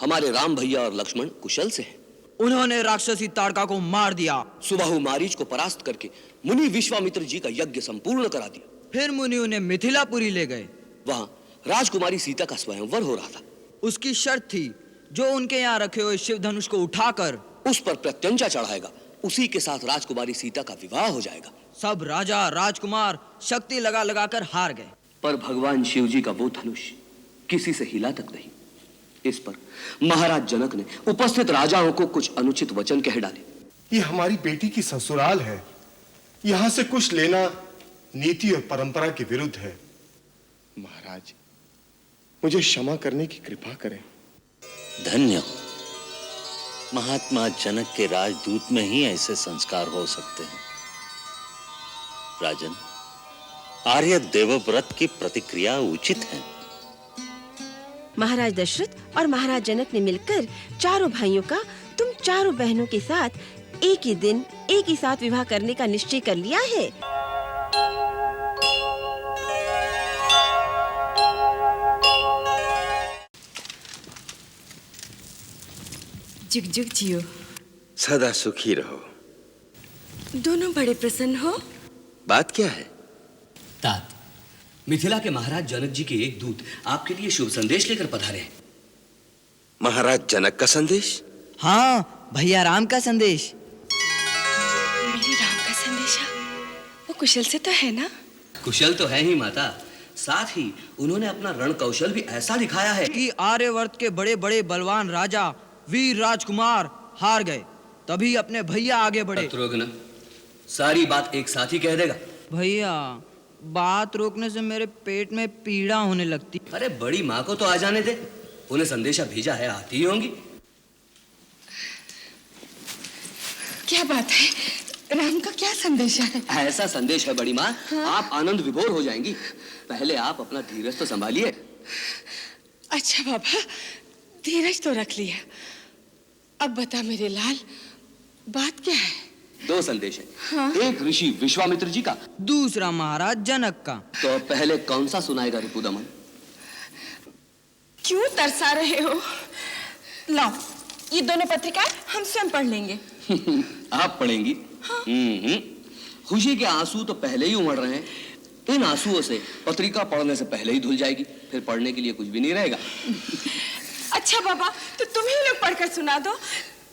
हमारे राम भैया और लक्ष्मण कुशल से हैं। उन्होंने राक्षसी ताड़का को मार दिया। सुबाहु मारीच को परास्त करके मुनि विश्वामित्र जी का यज्ञ संपूर्ण करा दिया। फिर मुनि उन्हें मिथिलापुरी ले गए। वहां राजकुमारी सीता का स्वयंवर हो रहा था। उसकी शर्त थी, जो उनके यहाँ रखे हुए शिव धनुष को उठाकर उस पर प्रत्यंचा चढ़ाएगा, उसी के साथ राजकुमारी सीता का विवाह हो जाएगा। सब राजा राजकुमार शक्ति लगा लगा कर हार गए। पर भगवान शिव जी का वो धनुष किसी से हिला तक नहीं। इस पर महाराज जनक ने उपस्थित राजाओं को कुछ अनुचित वचन कह डाले। ये हमारी बेटी की ससुराल है, यहां से कुछ लेना नीति और परंपरा के विरुद्ध है। महाराज, मुझे क्षमा करने की कृपा करें। धन्य हो, महात्मा जनक के राजदूत में ही ऐसे संस्कार हो सकते हैं। राजन, आर्य देवव्रत की प्रतिक्रिया उचित है। महाराज दशरथ और महाराज जनक ने मिलकर चारों भाइयों का तुम चारों बहनों के साथ एक ही दिन एक ही साथ विवाह करने का निश्चय कर लिया है। जुग जुग जियो, सदा सुखी रहो। दोनों बड़े प्रसन्न हो। बात क्या है? तात, मिथिला के महाराज जनक जी के एक दूत आपके लिए शुभ संदेश लेकर पधारे हैं। महाराज जनक का संदेश? हाँ, भैया राम का संदेश। मेरे राम का संदेशा? वो कुशल से तो है ना? कुशल तो है ही माता, साथ ही उन्होंने अपना रण कौशल भी ऐसा दिखाया है कि आर्यवर्त के बड़े बड़े बलवान राजा वीर राजकुमार हार गए, तभी अपने भैया आगे बढ़े। शत्रुघ्न, सारी बात एक साथ ही कह देगा। भैया, बात रोकने से मेरे पेट में पीड़ा होने लगती। अरे बड़ी माँ को तो आ जाने दे, उन्हें संदेशा भेजा है, आती ही होंगी। क्या बात है? राम का क्या संदेशा है? ऐसा संदेश है बड़ी माँ, हाँ? आप आनंद विभोर हो जाएंगी। पहले आप अपना धीरज तो संभालिए। अच्छा बाबा, धीरज तो रख लिया। अब बता मेरे लाल, बात क्या है? दो संदेश है, हाँ? एक ऋषि विश्वामित्र जी का, दूसरा महाराज जनक का। तो पहले कौन सा सुनाएगा रिपुदमन? क्यों तरसा रहे हो? लाओ, ये दोनों पत्रिकाएं हम स्वयं पढ़ लेंगे। आप पढ़ेंगी? हाँ? खुशी के आंसू तो पहले ही उमड़ रहे हैं। इन आंसुओं से पत्रिका पढ़ने से पहले ही धुल जाएगी, फिर पढ़ने के लिए कुछ भी नहीं रहेगा। अच्छा बाबा, तो तुम्हें लोग पढ़कर सुना दो,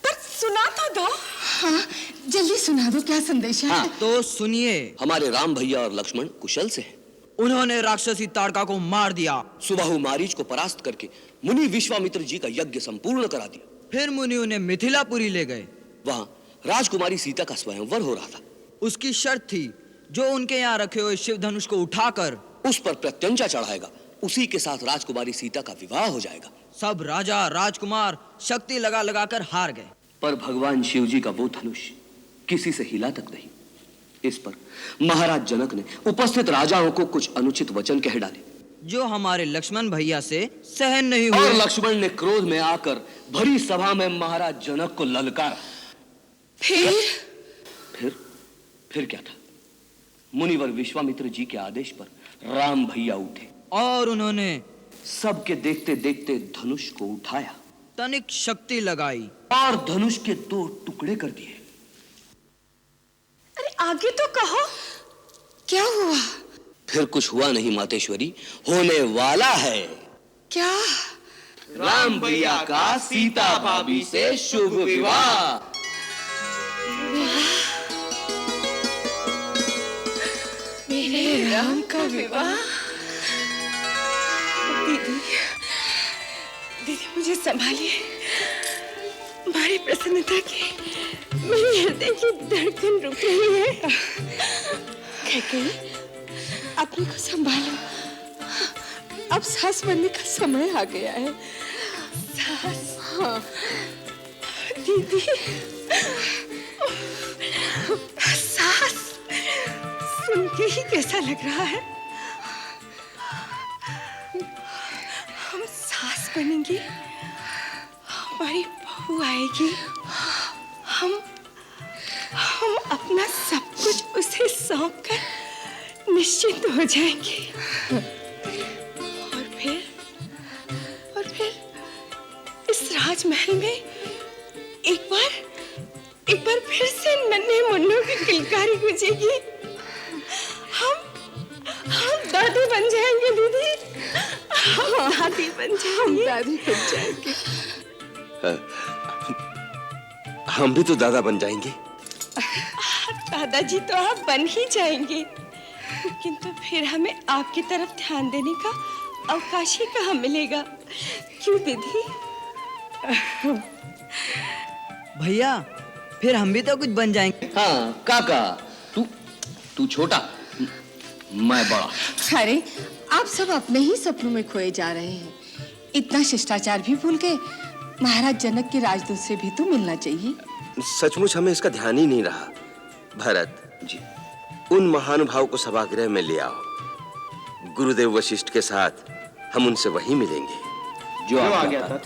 पर सुना तो दो। हाँ, जल्दी सुना दो, क्या संदेश है? हाँ, तो सुनिए। हमारे राम भैया और लक्ष्मण कुशल से हैं। उन्होंने राक्षसी ताड़का को मार दिया। सुबाहु मारीच को परास्त करके मुनि विश्वामित्र जी का यज्ञ संपूर्ण करा दिया। फिर मुनि उन्हें मिथिलापुरी ले गए। वहां राजकुमारी सीता का स्वयंवर हो रहा था। उसकी शर्त थी, जो उनके यहाँ रखे हुए शिव धनुष को उठाकर उस पर प्रत्यंचा चढ़ाएगा, उसी के साथ राजकुमारी सीता का विवाह हो जाएगा। सब राजा राजकुमार शक्ति लगा लगा कर हार गए। पर भगवान शिव जी का वो धनुष किसी से हिला तक नहीं। इस पर महाराज जनक ने उपस्थित राजाओं को कुछ अनुचित वचन कह डाले, जो हमारे लक्ष्मण भैया से सहन नहीं हुए। और लक्ष्मण ने क्रोध में आकर भरी सभा में महाराज जनक को ललकारा। फिर क्या था? मुनिवर विश्वामित्र जी के आदेश पर राम भैया उठे और उन्होंने सबके देखते देखते धनुष को उठाया, तनिक शक्ति लगाई और धनुष के 2 टुकड़े कर दिए। अरे आगे तो कहो, क्या हुआ? फिर कुछ हुआ नहीं मातेश्वरी, होने वाला है। क्या? राम भैया का सीता भाभी से शुभ विवाह। मेरे राम का विवाह। दीदी, दीदी मुझे संभालिए। बड़ी प्रसन्नता की मेरे हृदय की धड़कन रुक रही है। कैकेयी, अपने को संभालो, अब सास बनने का समय आ गया है। सास? हाँ दीदी। सास सुन के ही कैसा लग रहा है? हम सास बनेंगे, हमारी बहू आएगी, हम अपना सब कुछ उसे सौंप कर निश्चिंत हो जाएंगे। और फिर इस राजमहल में एक बार फिर से नन्हे मुन्नों की किलकारी गूंजेगी। हम दादी बन जाएंगे दीदी, हम दादी बन जाएंगे। हम भी तो दादा बन जाएंगे। दादाजी तो आप बन ही जाएंगे, किंतु फिर हमें आपकी तरफ ध्यान देने का अवकाश ही कहाँ मिलेगा, क्यों दीदी? भैया फिर हम भी तो कुछ बन जाएंगे। हाँ काका, तू छोटा, मैं बड़ा। अरे आप सब अपने ही सपनों में खोए जा रहे हैं। इतना शिष्टाचार भी भूल गए। महाराज जनक के राजदूत से भी तो मिलना चाहिए। सचमुच हमें इसका ध्यान ही नहीं रहा। भरत जी, उन महानुभाव को सभागृह में ले आओ। गुरुदेव वशिष्ठ के साथ हम उनसे वहीं मिलेंगे। जो आ गया था।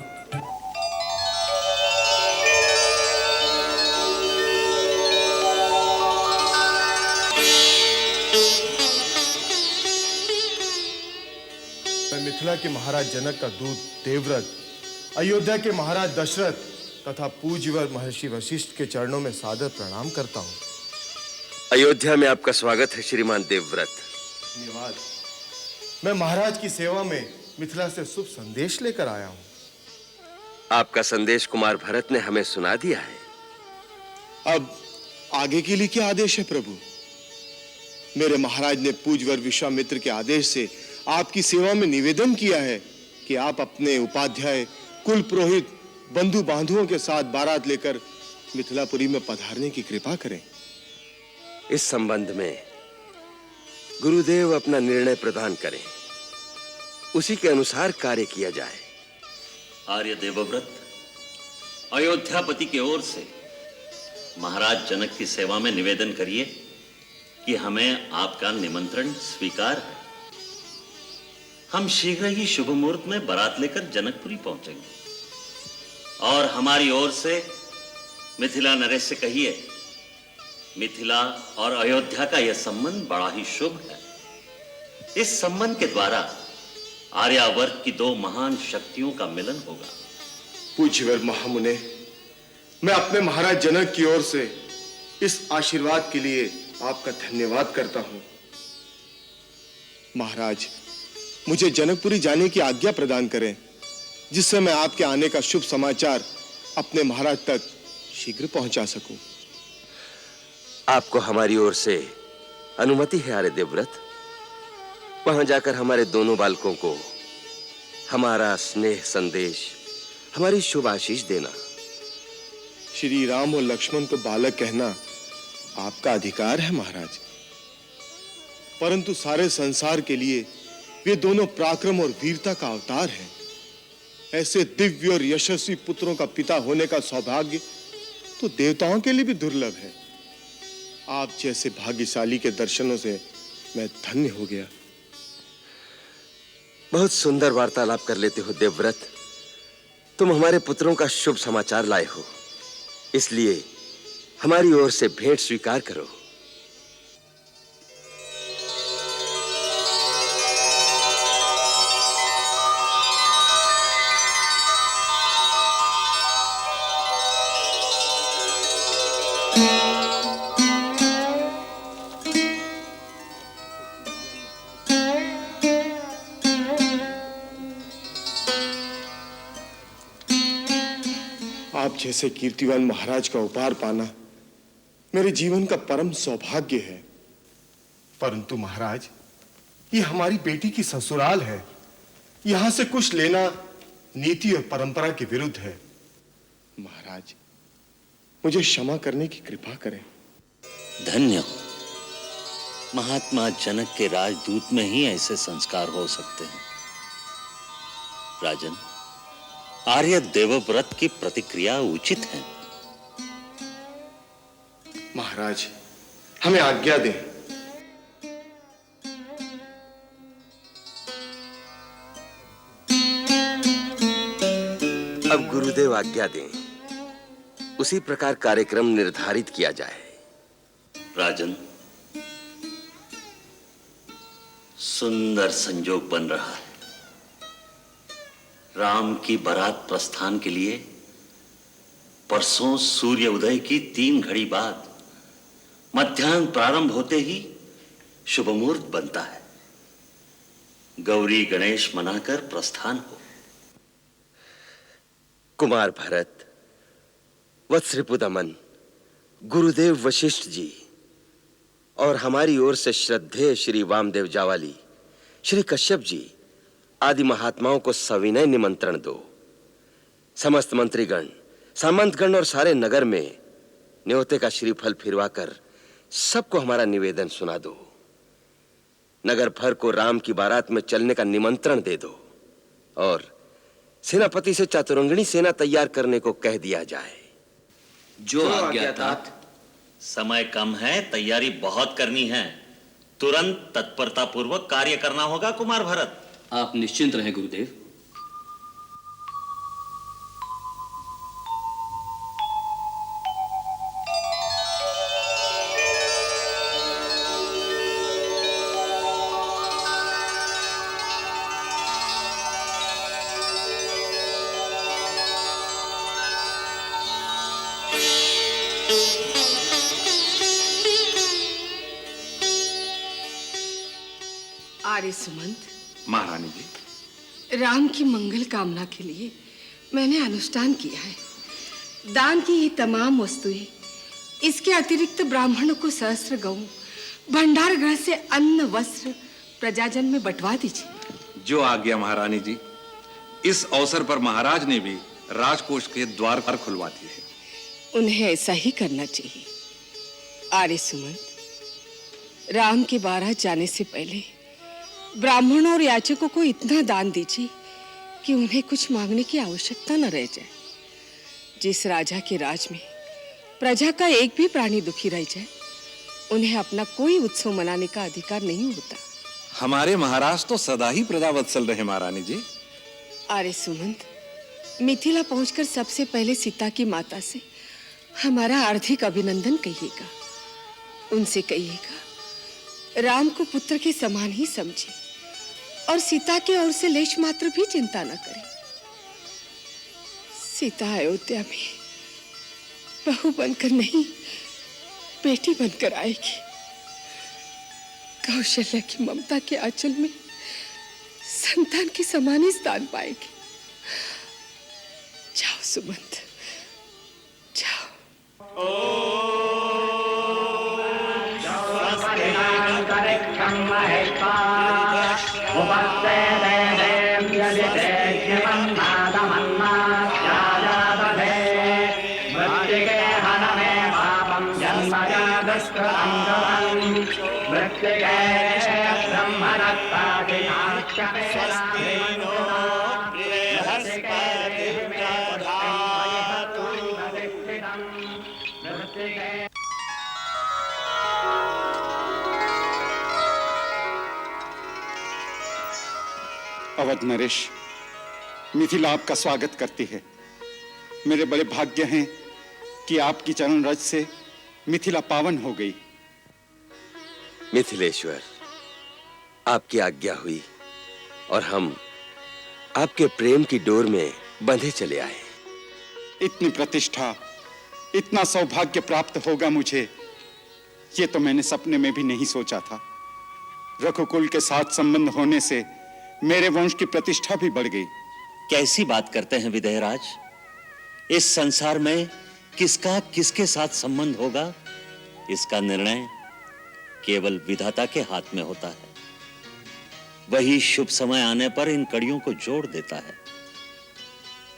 मैं मिथिला के महाराज जनक का दूत देवव्रत, अयोध्या के महाराज दशरथ तथा पूज्यवर महर्षि वशिष्ठ के चरणों में सादर प्रणाम करता हूँ। अयोध्या में आपका स्वागत है श्रीमान देवव्रत। धन्यवाद। मैं महाराज की सेवा में मिथिला से शुभ संदेश लेकर आया हूँ। आपका संदेश कुमार भरत ने हमें सुना दिया है। अब आगे के लिए क्या आदेश है प्रभु? मेरे महाराज ने पूज्यवर विश्वामित्र के आदेश से आपकी सेवा में निवेदन किया है कि आप अपने उपाध्याय, कुल पुरोहित, बंधु बांधुओं के साथ बारात लेकर मिथिलापुरी में पधारने की कृपा करें। इस संबंध में गुरुदेव अपना निर्णय प्रदान करें, उसी के अनुसार कार्य किया जाए। आर्य देवव्रत, अयोध्यापति की ओर से महाराज जनक की सेवा में निवेदन करिए कि हमें आपका निमंत्रण स्वीकार है। हम शीघ्र ही शुभ मुहूर्त में बारात लेकर जनकपुरी पहुंचेंगे और हमारी ओर से मिथिला नरेश से कहिए, मिथिला और अयोध्या का यह संबंध बड़ा ही शुभ है। इस संबंध के द्वारा आर्यावर्त की दो महान शक्तियों का मिलन होगा। पूज्यवर महामुने, मैं अपने महाराज जनक की ओर से इस आशीर्वाद के लिए आपका धन्यवाद करता हूं। महाराज, मुझे जनकपुरी जाने की आज्ञा प्रदान करें, जिससे मैं आपके आने का शुभ समाचार अपने महाराज तक शीघ्र पहुंचा सकूं। आपको हमारी ओर से अनुमति है आर्य देवव्रत। वहां जाकर हमारे दोनों बालकों को हमारा स्नेह संदेश, हमारी शुभ आशीष देना। श्री राम और लक्ष्मण को बालक कहना आपका अधिकार है महाराज, परंतु सारे संसार के लिए वे दोनों पराक्रम और वीरता का अवतार हैं। ऐसे दिव्य और यशस्वी पुत्रों का पिता होने का सौभाग्य तो देवताओं के लिए भी दुर्लभ है। आप जैसे भाग्यशाली के दर्शनों से मैं धन्य हो गया। बहुत सुंदर वार्तालाप कर लेते हो देवव्रत। तुम हमारे पुत्रों का शुभ समाचार लाए हो, इसलिए हमारी ओर से भेंट स्वीकार करो। आप जैसे कीर्तिवान महाराज का उपहार पाना मेरे जीवन का परम सौभाग्य है। परंतु महाराज, ये हमारी बेटी की ससुराल है। यहां से कुछ लेना नीति और परंपरा के विरुद्ध है। महाराज, मुझे क्षमा करने की कृपा करें। धन्य हो, महात्मा जनक के राजदूत में ही ऐसे संस्कार हो सकते हैं। राजन, आर्य देवव्रत की प्रतिक्रिया उचित है। महाराज, हमें आज्ञा दें। अब गुरुदेव आज्ञा दें, उसी प्रकार कार्यक्रम निर्धारित किया जाए। राजन, सुंदर संयोग बन रहा है। राम की बारात प्रस्थान के लिए परसों सूर्य उदय की 3 घड़ी बाद मध्याह्न प्रारंभ होते ही शुभ मुहूर्त बनता है। गौरी गणेश मनाकर प्रस्थान हो। कुमार भरत, वत्सरिपुदमन, गुरुदेव वशिष्ठ जी और हमारी ओर से श्रद्धेय श्री वामदेव जावाली, श्री कश्यप जी आदि महात्माओं को सविनय निमंत्रण दो। समस्त मंत्रीगण, सामंतगण और सारे नगर में न्योते का श्रीफल फिरवाकर सबको हमारा निवेदन सुना दो। नगर भर को राम की बारात में चलने का निमंत्रण दे दो और सेनापति से चातुरंगिणी सेना तैयार करने को कह दिया जाए। जो आज्ञा तात। समय कम है, तैयारी बहुत करनी है। तुरंत तत्परता पूर्वक कार्य करना होगा कुमार भरत। आप निश्चिंत रहें गुरुदेव। आर्य सुमंत, महारानी जी, राम की मंगल कामना के लिए मैंने अनुष्ठान किया है। दान की ये तमाम वस्तुएं, इसके अतिरिक्त ब्राह्मणों को सहस्त्र गऊ, भंडार गृह से अन्न वस्त्र प्रजाजन में बंटवा दीजिए। जो आज्ञा महारानी जी। इस अवसर पर महाराज ने भी राजकोष के द्वार पर खुलवा दिए हैं। उन्हें ऐसा ही करना चाहिए। आर्य सुमंत, राम के बारात जाने से पहले ब्राह्मणों और याचकों को इतना दान दीजिए कि उन्हें कुछ मांगने की आवश्यकता न रह जाए। जिस राजा के राज में प्रजा का एक भी प्राणी दुखी रह जाए, उन्हें अपना कोई उत्सव मनाने का अधिकार नहीं होता। हमारे महाराज तो सदा ही प्रजावत्सल रहे महारानी जी। आर्य सुमंत, मिथिला पहुंचकर सबसे पहले सीता की माता से हमारा हार्दिक अभिनंदन कहिएगा। उनसे कहिएगा राम को पुत्र के समान ही समझे और सीता की ओर से लेश मात्र भी चिंता न करे। सीता अयोध्या में बहू बनकर नहीं, बेटी बनकर आएगी। कौशल्या की ममता के आंचल में संतान के समान ही स्थान पाएगी। जाओ सुमंत, जाओ। अवध नरेश, मिथिला आपका स्वागत करती है। मेरे बड़े भाग्य हैं कि आपकी चरण रज से मिथिला पावन हो गई। मिथिलेश्वर, आपकी आज्ञा हुई और हम आपके प्रेम की डोर में बंधे चले आए। इतनी प्रतिष्ठा, इतना सौभाग्य प्राप्त होगा मुझे, ये तो मैंने सपने में भी नहीं सोचा था। रघुकुल के साथ संबंध होने से मेरे वंश की प्रतिष्ठा भी बढ़ गई। कैसी बात करते हैं विदेहराज? इस संसार में किसका किसके साथ संबंध होगा, इसका निर्णय केवल विधाता के हाथ में होता है। वही शुभ समय आने पर इन कड़ियों को जोड़ देता है।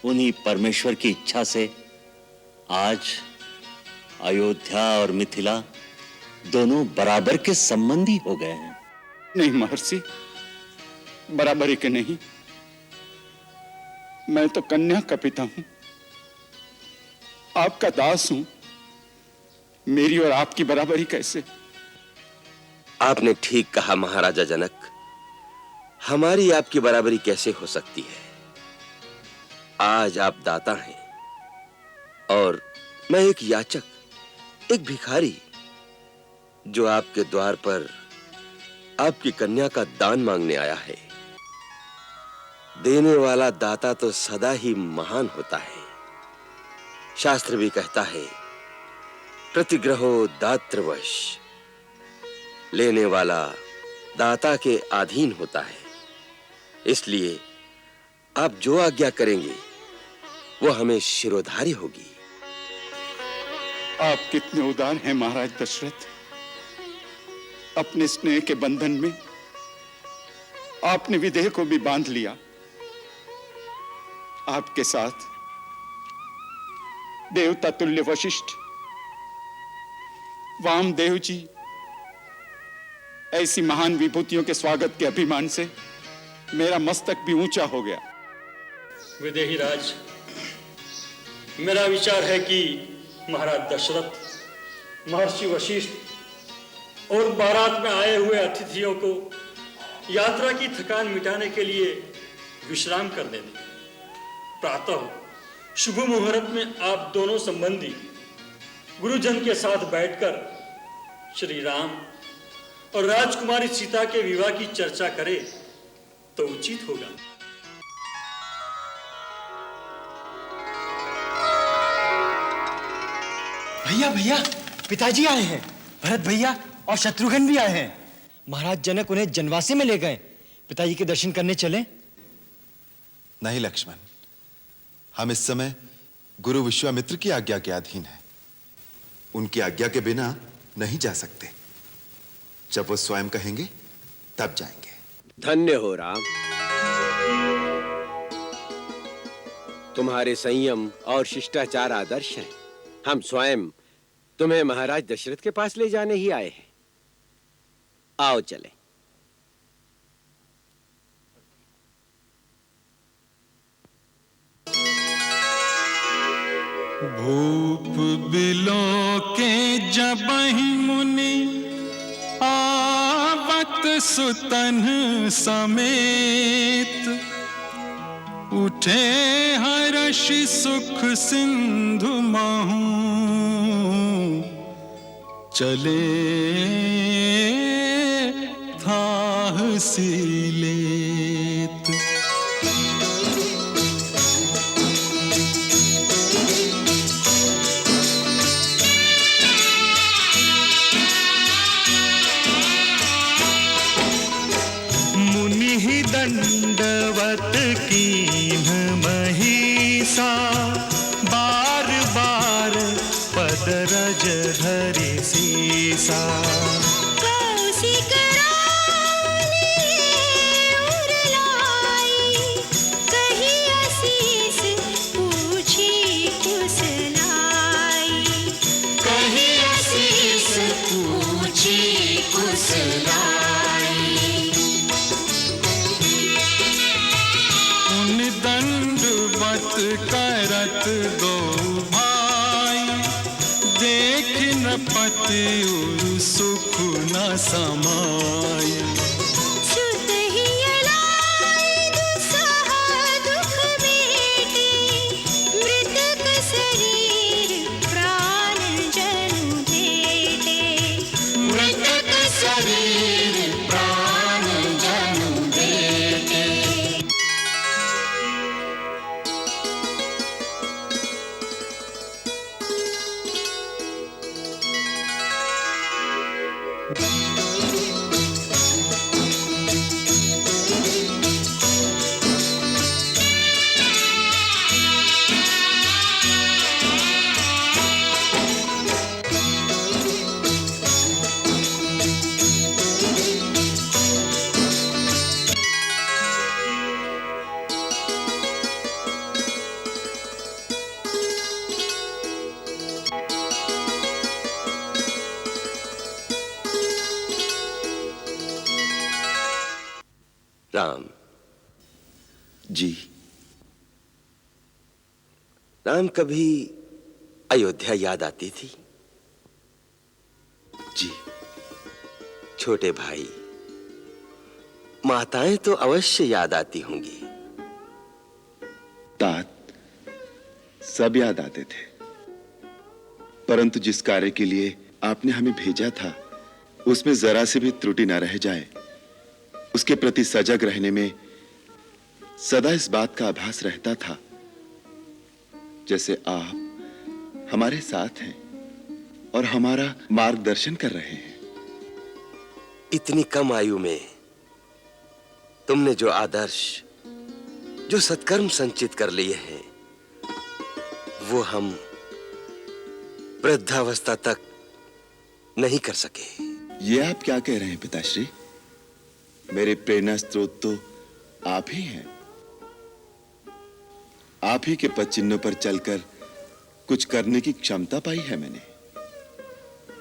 उन्हीं परमेश्वर की इच्छा से आज अयोध्या और मिथिला दोनों बराबर के संबंधी हो गए हैं। नहीं महर्षि, बराबरी के नहीं। मैं तो कन्या का पिता हूं, आपका दास हूं। मेरी और आपकी बराबरी कैसे? आपने ठीक कहा महाराजा जनक। हमारी आपकी बराबरी कैसे हो सकती है? आज आप दाता हैं और मैं एक याचक, एक भिखारी, जो आपके द्वार पर आपकी कन्या का दान मांगने आया है। देने वाला दाता तो सदा ही महान होता है। शास्त्र भी कहता है, प्रतिग्रहो दातृवश। लेने वाला दाता के अधीन होता है। इसलिए आप जो आज्ञा करेंगे वो हमें शिरोधार्य होगी। आप कितने उदार हैं महाराज दशरथ। अपने स्नेह के बंधन में आपने विदेह को भी बांध लिया। आपके साथ देवता तुल्य वशिष्ठ, वामदेव जी ऐसी महान विभूतियों के स्वागत के अभिमान से मेरा मस्तक भी ऊंचा हो गया। विदेही राज, मेरा विचार है कि महाराज दशरथ, महर्षि वशिष्ठ और बारात में आए हुए अतिथियों को यात्रा की थकान मिटाने के लिए विश्राम करने दें। प्रातः शुभ मुहूर्त में आप दोनों संबंधी गुरुजन के साथ बैठकर श्री राम और राजकुमारी सीता के विवाह की चर्चा करें तो उचित होगा। भैया भैया, पिताजी आए हैं। भरत भैया और शत्रुघ्न भी आए हैं। महाराज जनक उन्हें जनवासे में ले गए। पिताजी के दर्शन करने चलें? नहीं लक्ष्मण, हम इस समय गुरु विश्वामित्र की आज्ञा के अधीन हैं। उनकी आज्ञा के बिना नहीं जा सकते। जब वो स्वयं कहेंगे तब जाएंगे। धन्य हो राम, तुम्हारे संयम और शिष्टाचार आदर्श हैं। हम स्वयं तुम्हें महाराज दशरथ के पास ले जाने ही आए हैं। आओ चलें। भूप बिलो के जबहि मुनि आवत सुतन समेत, उठे हर्षि सुख सिंधु महु, चले थाह सीलेत। दंडवत कीन्ह महिषा, बार बार पद रज धरि सीसा। कौशिक रानी उर लाई, कही असीस पूछी कुशलाई। कही असीस पूछी कुशलाई। दंडवत करत दो भाई, देख न पति उर सुख न समाई। सुत ही अलाई दुसह दुख बेटे, मृतक शरीर प्राण जनु देते। मृतक शरीर प्राण जनु देते। राम जी, राम कभी अयोध्या याद आती थी? जी। छोटे भाई, माताएं तो अवश्य याद आती होंगी। तात सब याद आते थे, परंतु जिस कार्य के लिए आपने हमें भेजा था उसमें जरा से भी त्रुटि न रह जाए, उसके प्रति सजग रहने में सदा इस बात का आभास रहता था जैसे आप हमारे साथ हैं और हमारा मार्गदर्शन कर रहे हैं। इतनी कम आयु में तुमने जो आदर्श, जो सत्कर्म संचित कर लिए हैं, वो हम वृद्धावस्था तक नहीं कर सके। ये आप क्या कह रहे हैं पिताश्री? मेरे प्रेरणा स्रोत तो आप ही हैं। आप ही के पद चिन्हों पर चलकर कुछ करने की क्षमता पाई है मैंने।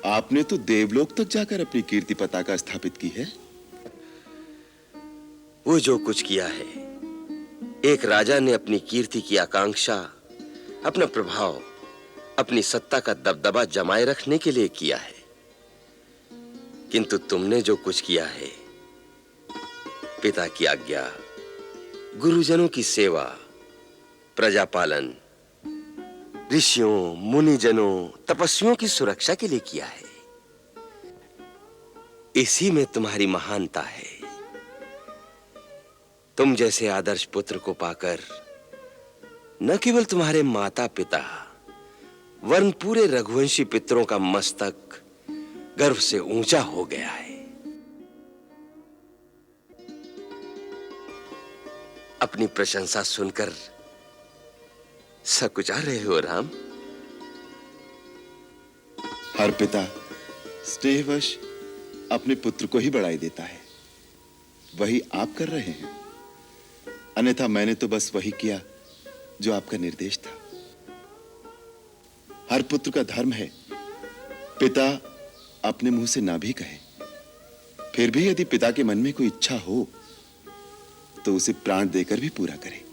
आपने तो देवलोक तक जाकर अपनी कीर्ति पताका स्थापित की है। वो जो कुछ किया है, एक राजा ने अपनी कीर्ति की आकांक्षा, अपना प्रभाव, अपनी सत्ता का दबदबा जमाए रखने के लिए किया है। किंतु तुमने जो कुछ किया है, पिता की आज्ञा, गुरुजनों की सेवा, प्रजापालन, ऋषियों, मुनिजनों, तपस्वियों की सुरक्षा के लिए किया है। इसी में तुम्हारी महानता है। तुम जैसे आदर्श पुत्र को पाकर न केवल तुम्हारे माता पिता वरन पूरे रघुवंशी पितरों का मस्तक गर्व से ऊंचा हो गया है। अपनी प्रशंसा सुनकर सकुचा रहे हो राम? हर पिता स्नेहवश अपने पुत्र को ही बढ़ाई देता है, वही आप कर रहे हैं। अन्यथा मैंने तो बस वही किया जो आपका निर्देश था। हर पुत्र का धर्म है पिता अपने मुंह से ना भी कहे, फिर भी यदि पिता के मन में कोई इच्छा हो तो उसे प्राण देकर भी पूरा करे।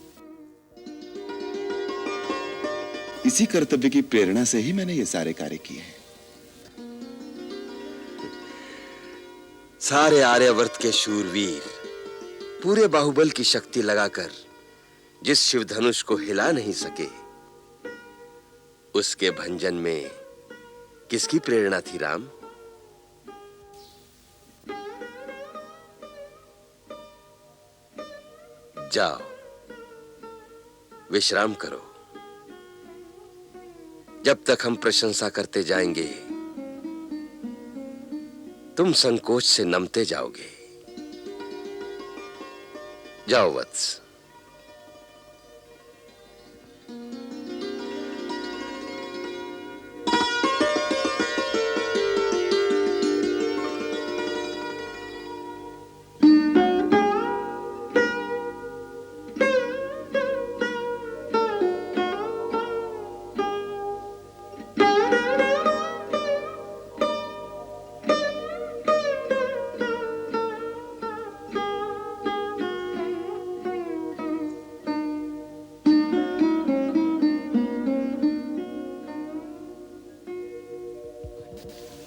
इसी कर्तव्य की प्रेरणा से ही मैंने ये सारे कार्य किए हैं। सारे आर्यावर्त के शूरवीर पूरे बाहुबल की शक्ति लगाकर जिस शिव धनुष को हिला नहीं सके, उसके भंजन में किसकी प्रेरणा थी राम? जाओ विश्राम करो। जब तक हम प्रशंसा करते जाएंगे, तुम संकोच से नमते जाओगे। जाओ वत्स।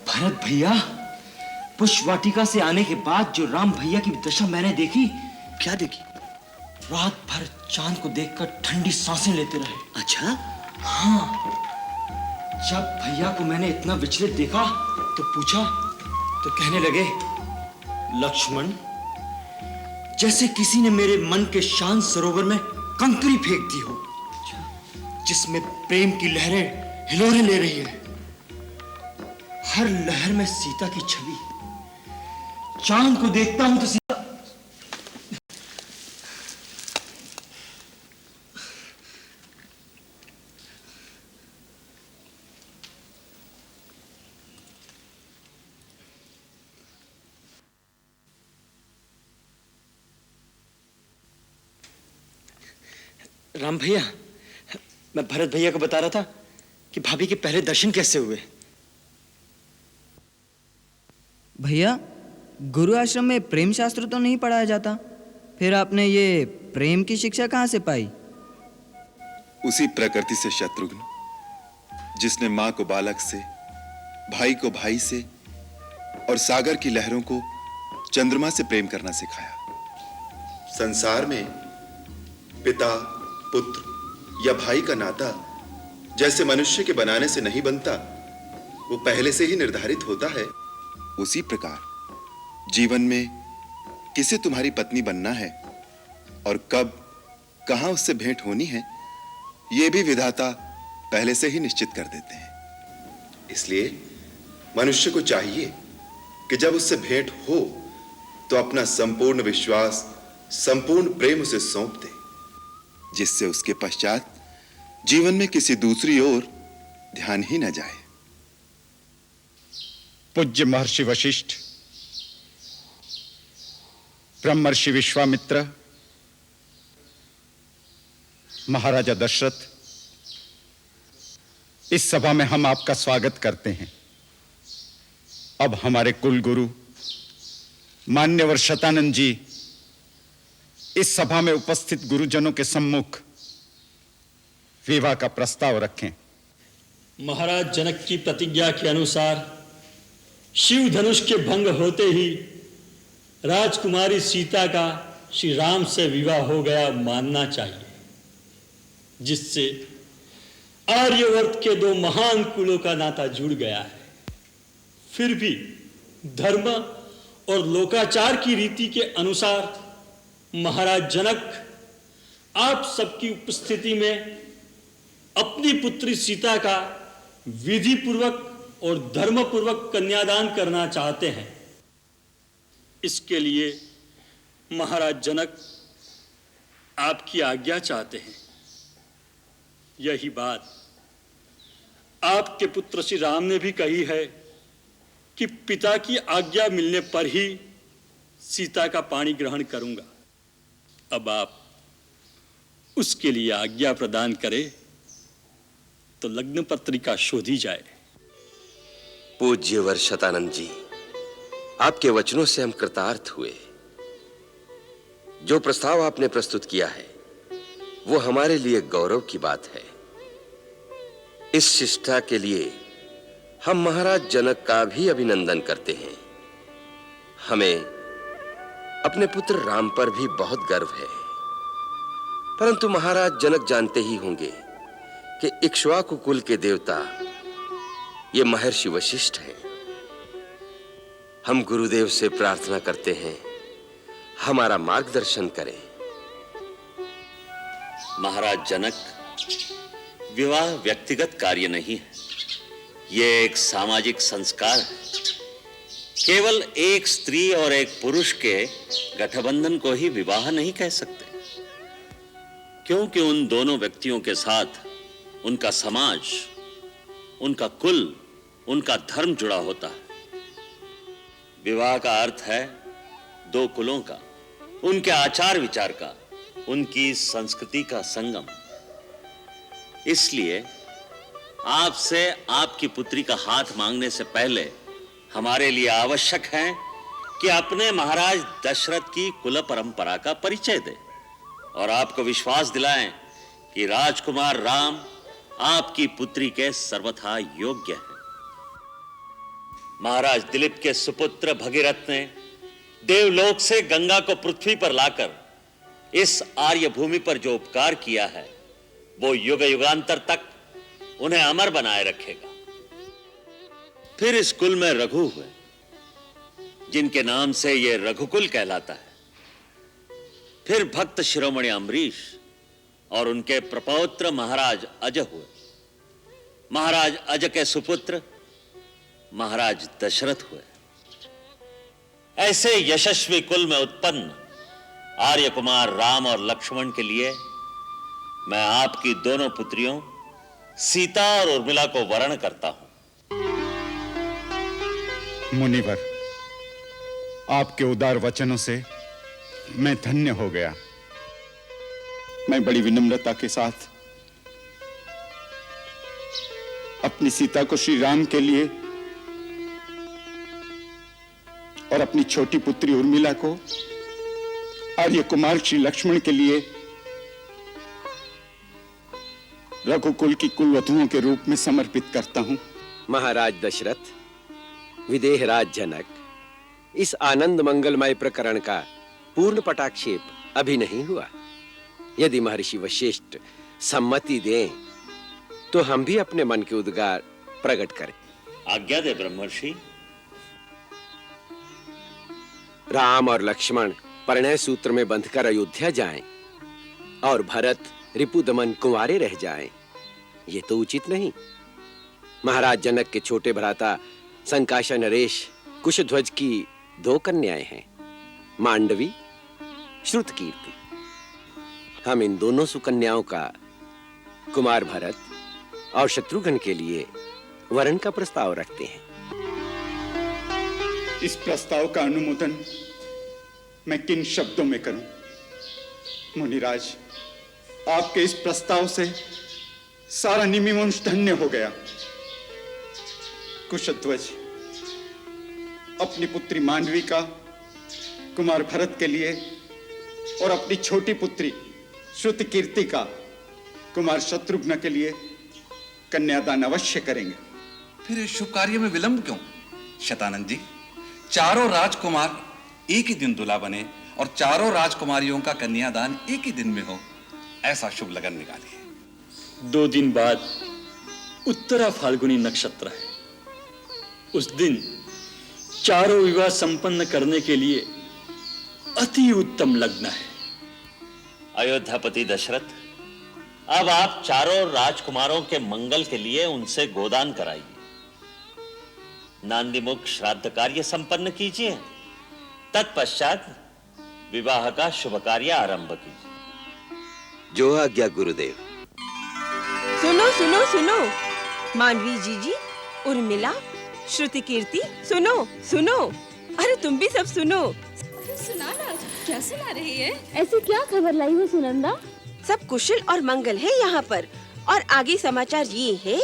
भरत भैया, पुष्प वाटिका से आने के बाद जो राम भैया की दशा मैंने देखी। क्या देखी? रात भर चांद को देखकर ठंडी सांसें लेते रहे। अच्छा? हाँ। जब भैया को मैंने इतना विचलित देखा तो पूछा तो कहने लगे, लक्ष्मण, जैसे किसी ने मेरे मन के शांत सरोवर में कंकरी फेंक दी हो, जिसमें प्रेम की लहरें हिलोरे ले रही है। हर लहर में सीता की छवि। चांद को देखता हूं तो सीता। राम भैया, मैं भरत भैया को बता रहा था कि भाभी के पहले दर्शन कैसे हुए। भैया, गुरु आश्रम में प्रेम शास्त्र तो नहीं पढ़ाया जाता, फिर आपने ये प्रेम की शिक्षा कहां से पाई? उसी प्रकृति से शत्रुघ्न, जिसने मां को बालक से, भाई को भाई से और सागर की लहरों को चंद्रमा से प्रेम करना सिखाया। संसार में पिता, पुत्र या भाई का नाता जैसे मनुष्य के बनाने से नहीं बनता, वो पहले से ही निर्धारित होता है। उसी प्रकार जीवन में किसे तुम्हारी पत्नी बनना है और कब कहां उससे भेंट होनी है, यह भी विधाता पहले से ही निश्चित कर देते हैं। इसलिए मनुष्य को चाहिए कि जब उससे भेंट हो तो अपना संपूर्ण विश्वास, संपूर्ण प्रेम उसे सौंप दे, जिससे उसके पश्चात जीवन में किसी दूसरी ओर ध्यान ही न जाए। पूज्य महर्षि वशिष्ठ, ब्रह्मर्षि विश्वामित्र, महाराजा दशरथ, इस सभा में हम आपका स्वागत करते हैं। अब हमारे कुल गुरु मान्यवर शतानंद जी इस सभा में उपस्थित गुरुजनों के सम्मुख विवाह का प्रस्ताव रखें। महाराज जनक की प्रतिज्ञा के अनुसार शिव धनुष के भंग होते ही राजकुमारी सीता का श्री राम से विवाह हो गया मानना चाहिए, जिससे आर्यवर्त के दो महान कुलों का नाता जुड़ गया है। फिर भी धर्म और लोकाचार की रीति के अनुसार महाराज जनक आप सबकी उपस्थिति में अपनी पुत्री सीता का विधि पूर्वक और धर्म पूर्वक कन्यादान करना चाहते हैं। इसके लिए महाराज जनक आपकी आज्ञा चाहते हैं। यही बात आपके पुत्र श्री राम ने भी कही है कि पिता की आज्ञा मिलने पर ही सीता का पाणी ग्रहण करूंगा। अब आप उसके लिए आज्ञा प्रदान करें तो लग्न पत्रिका शोधी जाए। पूज्यवर शतानंद जी, आपके वचनों से हम कृतार्थ हुए। जो प्रस्ताव आपने प्रस्तुत किया है वो हमारे लिए गौरव की बात है। इस शिष्टा के लिए हम महाराज जनक का भी अभिनंदन करते हैं। हमें अपने पुत्र राम पर भी बहुत गर्व है, परंतु महाराज जनक जानते ही होंगे कि इक्ष्वाकु कुल के देवता ये महर्षि वशिष्ठ हैं। हम गुरुदेव से प्रार्थना करते हैं हमारा मार्गदर्शन करें। महाराज जनक, विवाह व्यक्तिगत कार्य नहीं है, यह एक सामाजिक संस्कार है। केवल एक स्त्री और एक पुरुष के गठबंधन को ही विवाह नहीं कह सकते, क्योंकि उन दोनों व्यक्तियों के साथ उनका समाज, उनका कुल, उनका धर्म जुड़ा होता है। विवाह का अर्थ है दो कुलों का, उनके आचार विचार का, उनकी संस्कृति का संगम। इसलिए आपसे आपकी पुत्री का हाथ मांगने से पहले हमारे लिए आवश्यक है कि अपने महाराज दशरथ की कुल परंपरा का परिचय दें और आपको विश्वास दिलाएं कि राजकुमार राम आपकी पुत्री के सर्वथा योग्य हैं। महाराज दिलीप के सुपुत्र भगीरथ ने देवलोक से गंगा को पृथ्वी पर लाकर इस आर्य भूमि पर जो उपकार किया है वो युग युगांतर तक उन्हें अमर बनाए रखेगा। फिर इस कुल में रघु हुए, जिनके नाम से यह रघुकुल कहलाता है। फिर भक्त शिरोमणि अम्बरीश और उनके प्रपौत्र महाराज अज हुए। महाराज अज के सुपुत्र महाराज दशरथ हुए। ऐसे यशस्वी कुल में उत्पन्न आर्य कुमार राम और लक्ष्मण के लिए मैं आपकी दोनों पुत्रियों सीता और उर्मिला को वरण करता हूं। मुनिवर, आपके उदार वचनों से मैं धन्य हो गया। मैं बड़ी विनम्रता के साथ अपनी सीता को श्री राम के लिए और अपनी छोटी पुत्री उर्मिला को आर्य कुमार श्री लक्ष्मण के लिए रघुकुल की कुलवधुओं के रूप में समर्पित करता हूं। महाराज दशरथ, विदेहराज जनक, इस आनंद मंगलमय प्रकरण का पूर्ण पटाक्षेप अभी नहीं हुआ। यदि महर्षि वशिष्ठ सम्मति दें तो हम भी अपने मन के उद्गार प्रकट करें। आज्ञा दे ब्रह्मर्षि। राम और लक्ष्मण परिणय सूत्र में बंधकर अयोध्या जाएं और भरत रिपुदमन कुंवारे रह जाएं, ये तो उचित नहीं। महाराज जनक के छोटे भ्राता संकाशा नरेश कुशध्वज की 2 कन्याएं हैं, मांडवी, श्रुतकीर्ति। हम इन दोनों सुकन्याओं का कुमार भरत और शत्रुघ्न के लिए वरण का प्रस्ताव रखते हैं। इस प्रस्ताव का अनुमोदन मैं किन शब्दों में करूं? मुनिराज, आपके इस प्रस्ताव से सारा निमिवंश धन्य हो गया। कुशध्वज अपनी पुत्री मांडवी का कुमार भरत के लिए और अपनी छोटी पुत्री श्रुतकीर्ति का कुमार शत्रुघ्न के लिए कन्यादान अवश्य करेंगे। फिर इस शुभ कार्य में विलंब क्यों? शतानंद जी, चारों राजकुमार एक ही दिन दूल्हा बने और चारों राजकुमारियों का कन्यादान एक ही दिन में हो, ऐसा शुभ लगन निकालिए। 2 दिन बाद उत्तरा फाल्गुनी नक्षत्र है। उस दिन चारों विवाह संपन्न करने के लिए अति उत्तम लग्न है। अयोध्यापति दशरथ, अब आप चारों राजकुमारों के मंगल के लिए उनसे गोदान कराइए, नांदीमुख श्राद्ध कार्य संपन्न कीजिए, तत्पश्चात विवाह का शुभ कार्य आरंभ कीजिए। जो आज्ञा गुरुदेव। सुनो सुनो सुनो, मांडवी जीजी, उर्मिला, श्रुतिकीर्ति, सुनो सुनो, अरे तुम भी सब सुनो। सुना ना, क्या सुना रही है? ऐसी क्या खबर लाई हो सुनंदा? सब कुशल और मंगल है यहाँ पर। और आगे समाचार ये है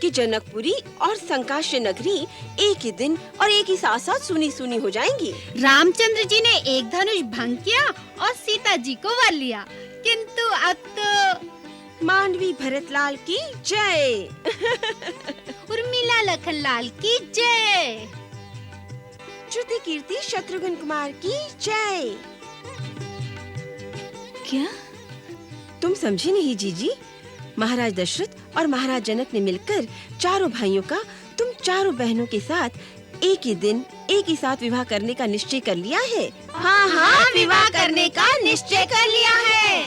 कि जनकपुरी और संकाश्य नगरी एक ही दिन और एक ही साथ साथ सुनी सुनी हो जाएंगी। रामचंद्र जी ने एक धनुष भंग किया और सीता जी को वर लिया, किंतु अब तो मांडवी भरतलाल की जय। उर्मिला लखनलाल की जय। श्रुतिकीर्ति शत्रुघ्न कुमार की जय। क्या तुम समझी नहीं जीजी? महाराज दशरथ और महाराज जनक ने मिलकर चारों भाइयों का तुम चारों बहनों के साथ एक ही दिन एक ही साथ विवाह करने का निश्चय कर लिया है। हाँ हाँ, विवाह करने का निश्चय कर लिया है।